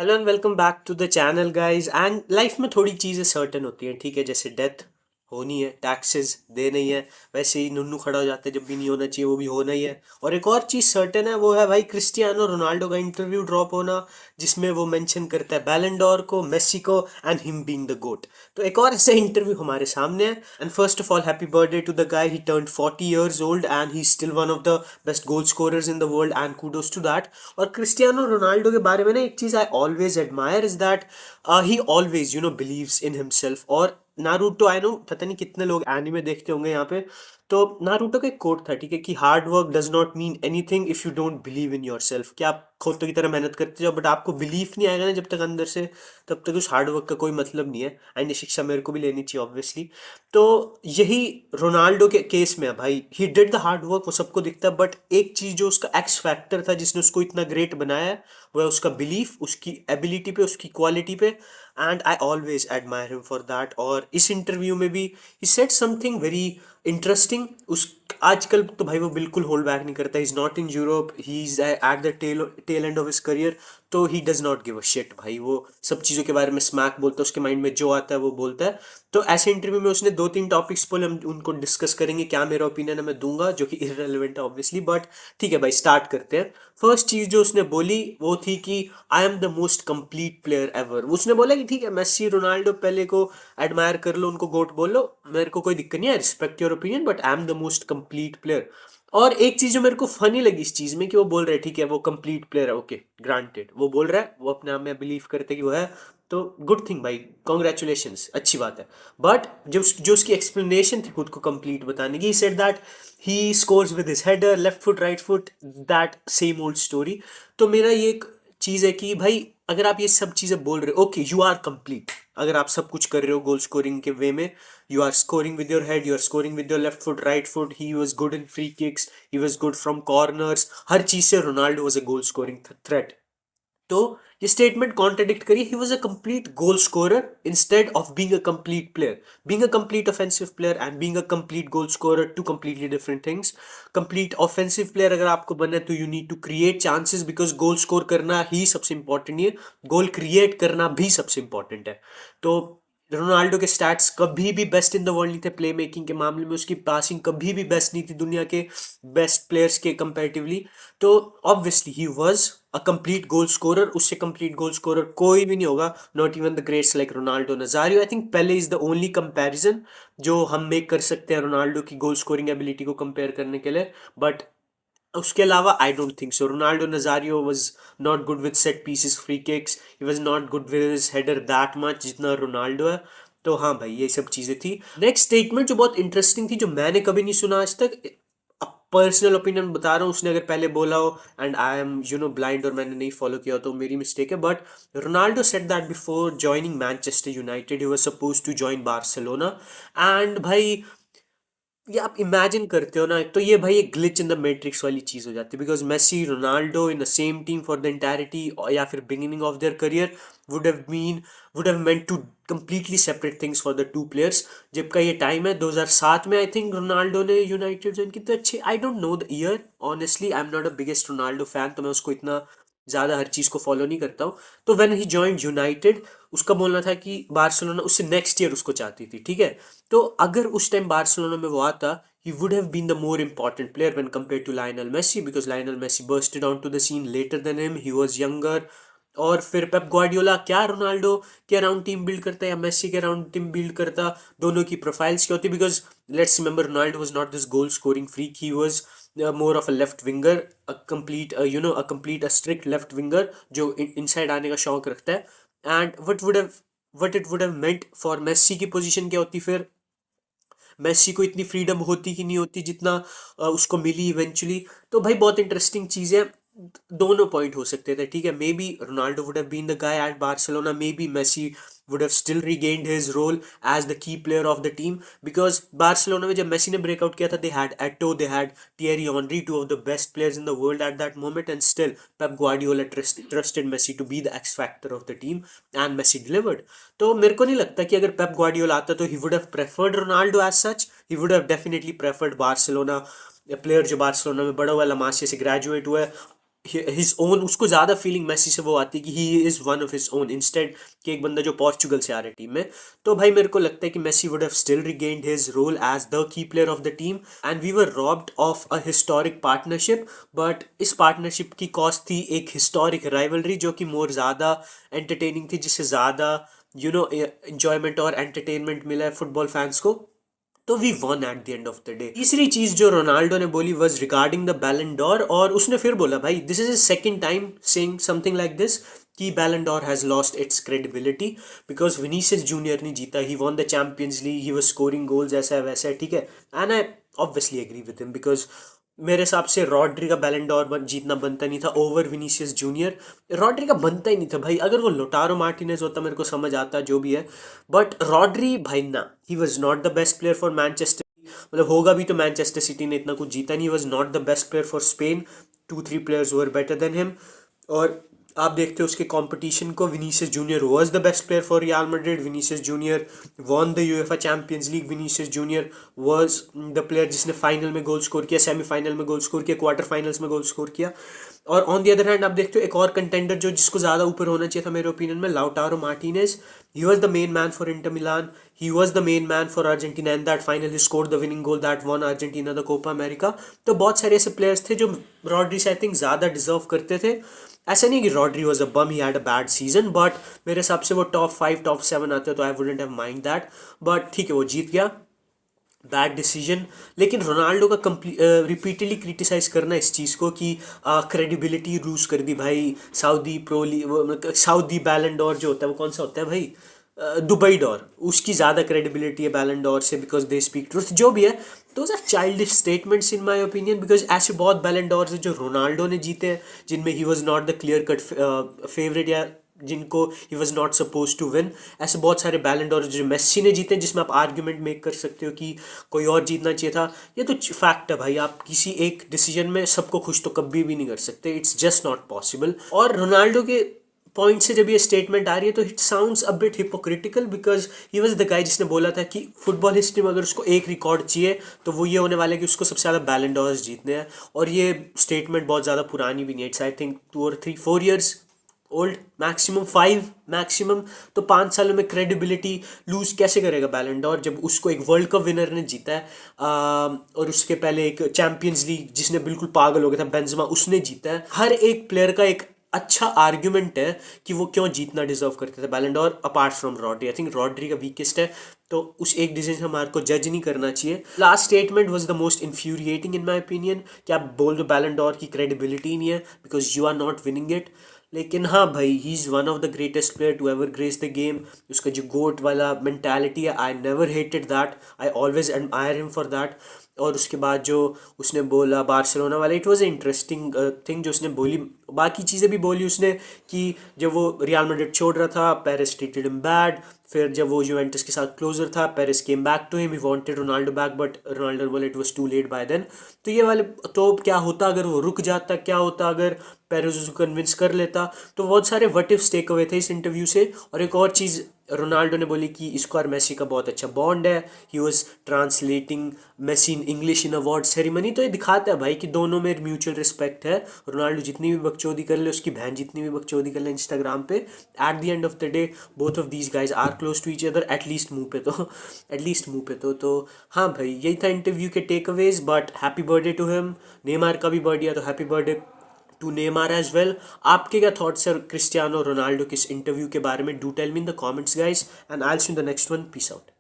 Hello and welcome back to the channel guys. And life में थोड़ी चीज़ें certain होती हैं, ठीक है, जैसे डेथ होनी है, टैक्सेस देने ही है, वैसे ही नुन्नू खड़ा हो जाता है जब भी नहीं होना चाहिए वो भी होना ही है। और एक और चीज़ सर्टेन है, वो है भाई क्रिस्टियानो रोनाल्डो का इंटरव्यू ड्रॉप होना, जिसमें वो मेंशन करता है बैलन डोर को, मेसी को, and him being the GOAT. तो एक और ऐसा इंटरव्यू हमारे सामने है। And first of all happy birthday to the guy, he turned 40 years old and he still one of the best goal scorers in the world and kudos to that. और Cristiano Ronaldo के बारे में ना एक चीज I always admire is that he always believes in himself. और Naruto, I no पता नहीं कितने लोग एनिमे देखते होंगे यहाँ पे। तो नारुतो का एक कोट था, ठीक है, कि hard work does not mean anything if you don't believe in your self. कि आप खोतों की तरह मेहनत करते जाओ बट आपको बिलीफ नहीं आएगा ना जब तक अंदर से, तब तक उस हार्ड वर्क का कोई मतलब नहीं है। एंड ये शिक्षा मेरे को भी लेनी चाहिए ऑब्वियसली। तो यही रोनाल्डो के केस में है भाई, he did the hard work, वो सबको दिखता है, बट एक चीज जो उसका एक्स फैक्टर था जिसने उसको इतना ग्रेट बनाया है, वो है उसका बिलीफ, उसकी एबिलिटी पे, उसकी क्वालिटी पे। And I always admire him for that. और इस इंटरव्यू में भी he said something very interesting. उस आजकल तो भाई वो बिल्कुल होल्ड बैक नहीं करता, is not in Europe, he is at the tail end of his career. तो he does not give a shit भाई, वो सब चीज़ों के बारे में स्मैक बोलता है, उसके माइंड में जो आता है वो बोलता है। तो ऐसे इंटरव्यू में उसने दो तीन टॉपिक्स बोले, हम उनको डिस्कस करेंगे, क्या मेरा ओपिनियन है मैं दूंगा, जो कि इररेलेवेंट है ऑब्वियसली, बट ठीक है भाई स्टार्ट करते हैं। फर्स्ट चीज जो उसने बोली वो थी कि I am the most complete player ever. उसने बोला कि ठीक है मेसी रोनाल्डो पहले को एडमायर कर लो, उनको गोट बोल लो, मेरे को कोई दिक्कत नहीं है, respect your opinion, but I am the most complete player. और एक चीज जो मेरे को फनी लगी इस चीज में, कि वो बोल रहे ठीक है वो कंप्लीट प्लेयर है, ओके ग्रांटेड, वो बोल रहा है, वो अपने आप में बिलीव करते कि वो है, तो गुड थिंग भाई, कॉन्ग्रेचुलेशंस, अच्छी बात है। बट जो उसकी एक्सप्लेनेशन थी खुद को कंप्लीट बताने की, said that he scores with his header, left foot, right foot, that same old story. तो मेरा ये एक चीज है कि भाई अगर आप ये सब चीजें बोल रहे हो, ओके यू आर कंप्लीट, अगर आप सब कुछ कर रहे हो गोल स्कोरिंग के वे में, you are scoring with your head, you are scoring with your left foot, right foot, he was good in free kicks, he was good from corners, हर चीज से Ronaldo was a goal scoring threat। तो ये statement contradict करिए, he was a complete goal scorer instead of being a complete player. Being a complete offensive player and being a complete goal scorer, two completely different things. Complete offensive player अगर आपको बनना है तो you need to create chances, because goal score करना ही सबसे important नहीं है, गोल क्रिएट करना भी सबसे इंपॉर्टेंट है। तो रोनाल्डो के स्टैट्स कभी भी बेस्ट इन द वर्ल्ड नहीं थे प्ले मेकिंग के मामले में, उसकी पासिंग कभी भी बेस्ट नहीं थी दुनिया के बेस्ट प्लेयर्स के कंपैरेटिवली। तो obviously he was a complete goal scorer, उससे कंप्लीट गोल स्कोरर कोई भी नहीं होगा, not even the greats like Ronaldo, नजारियो। I think Pele is the only comparison जो हम मेक कर सकते हैं रोनाल्डो की गोल स्कोरिंग एबिलिटी को कंपेयर करने के लिए। बट उसके अलावा I don't think so. Ronaldo नजारियो was not good with set pieces, free kicks, he was not good with his header that much जितना रोनाल्डो है। तो हाँ भाई ये सब चीजें थी। नेक्स्ट स्टेटमेंट जो बहुत इंटरेस्टिंग थी, जो मैंने कभी नहीं सुना आज तक, पर्सनल ओपिनियन बता रहा हूँ, उसने अगर पहले बोला हो एंड आई एम ब्लाइंड और मैंने नहीं फॉलो किया तो मेरी मिस्टेक है, but Ronaldo said that before joining Manchester United he was suppose to join Barcelona. And भाई ये आप इमेजिन करते हो ना, तो ये भाई एक ग्लिच इन द मैट्रिक्स वाली चीज हो जाती है, because Messi Ronaldo in the same team for the entirety, या फिर beginning of their career would have mean would have meant two completely separate things for the two players. जबकि ये time है 2007 में, आई थिंक रोनाल्डो ने United join कितने अच्छे, I don't know the year honestly, I am not a biggest Ronaldo fan, तो मैं उसको इतना ज़्यादा हर चीज़ को फॉलो नहीं करता हूँ। तो व्हेन ही जॉइंड यूनाइटेड, उसका बोलना था कि बार्सिलोना उससे नेक्स्ट ईयर उसको चाहती थी, ठीक है। तो अगर उस टाइम बार्सिलोना में वो आता, he would have been the more important player when compared to Lionel Messi, because Lionel Messi bursted onto the scene later than him, he was younger। और फिर पेप ग्वार्डियोला क्या रोनाल्डो के around team build करता या Messi के around team build करता, दोनों की प्रोफाइल्स क्या होती, because let's remember Ronaldo was not this goal scoring freak, he was more of a left winger, a complete a complete a strict left winger जो inside आने का शौक रखता है। And what it would have meant for Messi की position क्या होती फिर, मेसी को इतनी फ्रीडम होती कि नहीं होती जितना उसको मिली इवेंचुअली। तो भाई बहुत इंटरेस्टिंग चीज़ है, दोनों पॉइंट हो सकते थे, ठीक है। Maybe Ronaldo would have been the guy at Barcelona, maybe Messi would have still regained his role as the key player of the team, because Barcelona में जब मेसी ने ब्रेकआउट किया था, they had Eto'o, they had Thierry Henry, two of the best players in the world at that moment, and still Pep Guardiola trusted Messi to be the X factor of the team, and Messi delivered। तो मेरे को नहीं लगता कि अगर Pep Guardiola आता तो he would have preferred Ronaldo as such, he would have definitely preferred Barcelona, player जो बार्सिलोना में बड़ा हुआ, लमासिया से ग्रेजुएट हुआ है, हिज ओन, उसको ज़्यादा फीलिंग मेसी से वो आती है कि ही is one of his own, instead कि एक बंदा जो पोर्चुगल से आ रहा है टीम में। तो भाई मेरे को लगता है कि Messi would have still regained his role as the key player of the team, and we were robbed of a historic partnership. But इस पार्टनरशिप की कॉस्ट थी एक हिस्टोरिक राइवलरी जो कि मोर ज़्यादा एंटरटेनिंग थी, जिससे ज़्यादा इंजॉयमेंट और एंटरटेनमेंट मिला है फुटबॉल फैंस को। तो we won at the end of the day. तीसरी चीज जो रोनाल्डो ने बोली was regarding the Ballon d'Or, और उसने फिर बोला भाई this is second time saying something like this कि Ballon d'Or has lost its credibility because Vinicius Junior ने जीता, he won the Champions League, he was scoring goals, ऐसा है वैसा है, ठीक है। And I obviously agree with him because मेरे हिसाब से रॉड्री का बैलन डोर जीतना बनता नहीं था ओवर विनीसियस जूनियर। रॉड्री का बनता ही नहीं था भाई, अगर वो लोटारो मार्टिनेज होता मेरे को समझ आता जो भी है, बट रॉड्री भाई ना, ही was not the best player for Manchester, मतलब होगा भी तो मैनचेस्टर सिटी ने इतना कुछ जीता नहीं, was not the best player for Spain, 2-3 players were better than him. और आप देखते हो उसके कंपटीशन को, Vinicius junior was the best player for real Madrid, Vinicius junior won the UEFA champions league, Vinicius junior was the player जिसने final में goal score किया, semifinal में गोल स्कोर किया, क्वार्टर फाइनल्स में गोल स्कोर किया। और on the other hand आप देखते हो एक और कंटेंडर जो जिसको ज़्यादा ऊपर होना चाहिए था मेरे ओपिनियन में, Lautaro Martinez. He was the main man for Inter Milan, he was the main man for Argentina in that final, he scored the winning goal that won Argentina the Copa America. तो बहुत सारे ऐसे players थे जो Rodri से I think ज़्यादा deserve करते थे। ऐसा नहीं कि Rodri was a bomb, he had a bad season, but मेरे हिसाब से वो टॉप 5 टॉप 7 आते तो I wouldn't have mind that. But ठीक है, वो जीत गया, बैड डिसीजन। लेकिन रोनाल्डो का रिपीटेडली क्रिटिसाइज करना इस चीज़ को कि क्रेडिबिलिटी लूज कर दी भाई, सऊदी प्रो सऊदी बैलन डोर जो होता है वो कौन सा होता है भाई, दुबई डोर, उसकी ज़्यादा क्रेडिबिलिटी है बैलन डोर से बिकॉज दे स्पीक ट्रूथ, जो भी है। Those are childish statements in my opinion, because ऐसे बहुत बैलन डोर्स हैं जो रोनाल्डो ने जीते हैं जिनमें he was not the clear cut favourite, या जिनको he was not suppose to win. ऐसे बहुत सारे बैलन डोर जो मेस्सी ने जीते हैं जिसमें आप आर्ग्यूमेंट मेक कर सकते हो कि कोई और जीतना चाहिए था। ये तो फैक्ट है भाई, आप किसी एक डिसीजन में सबको खुश तो कभी भी नहीं कर सकते, इट्स जस्ट नॉट पॉसिबल। और रोनाल्डो के पॉइंट से जब ये स्टेटमेंट आ रही है तो it sounds a bit hypocritical because he was the guy जिसने बोला था कि फुटबॉल हिस्ट्री में अगर उसको एक रिकॉर्ड चाहिए तो वो ये होने वाला है कि उसको सबसे ज़्यादा बैलन डोर्स जीतने हैं। और ये स्टेटमेंट बहुत ज़्यादा पुरानी भी नहीं है, it's I think 2 or 3 4 years old, maximum 5 maximum. तो 5 सालों में क्रेडिबिलिटी लूज कैसे करेगा बैलन डोर जब उसको एक वर्ल्ड कप विनर ने जीता है, और उसके पहले एक चैंपियंस लीग जिसने बिल्कुल पागल हो गया था बेंजेमा उसने जीता है। हर एक प्लेयर का एक अच्छा आर्ग्यूमेंट है कि वो क्यों जीतना डिजर्व करते थे बैलन door, apart from Rodri. I think Rodri का वीकेस्ट है, तो उस एक डिसीजन से हमारे को जज नहीं करना चाहिए। Last statement was the most infuriating in my opinion कि आप बोल दो बैलन डोर की क्रेडिबिलिटी नहीं है because you are not winning it. लेकिन हाँ भाई, he is one of the greatest player to ever grace the game. उसका जो गोट वाला मेंटालिटी है, I never hated that, I always admire him for that. और उसके बाद जो उसने बोला बार्सिलोना वाला, इट वाज इंटरेस्टिंग थिंग जो उसने बोली। बाकी चीज़ें भी बोली उसने कि जब वो रियल मैड्रिड छोड़ रहा था पेरिस ट्रीटेड हिम बैड, फिर जब वो यूवेंटस के साथ क्लोजर था Paris came back to him, he wanted Ronaldo back but Ronaldo बोले it was too late by then. तो ये वाले, तो क्या होता अगर वो रुक जाता, क्या होता अगर पेरिस उसको कन्विंस कर लेता। तो बहुत सारे वट इफ्स टेक अवे थे इस इंटरव्यू से। और एक और चीज़ रोनाल्डो ने बोली कि इसको और मेसी का बहुत अच्छा बॉन्ड है, he was translating Messi in English in award ceremony. तो ये दिखाता है भाई कि दोनों में म्यूचुअल रिस्पेक्ट है। रोनाल्डो जितनी भी बकचोदी कर ले, उसकी बहन जितनी भी बकचोदी कर ले इंस्टाग्राम पे, at the end of the day both of these guys are close to each other, at least मुंह पे तो, एटलीस्ट मुंह पे तो हाँ भाई, यही था इंटरव्यू के takeaways. But happy birthday to him. Neymar का भी बर्थडे है तो happy birthday to Neymar as well. आपके क्या थॉट्स है क्रिस्टियानो रोनाल्डो के इस इंटरव्यू के बारे में? Do tell me in the comments guys, and I will see you in the next one. Peace out.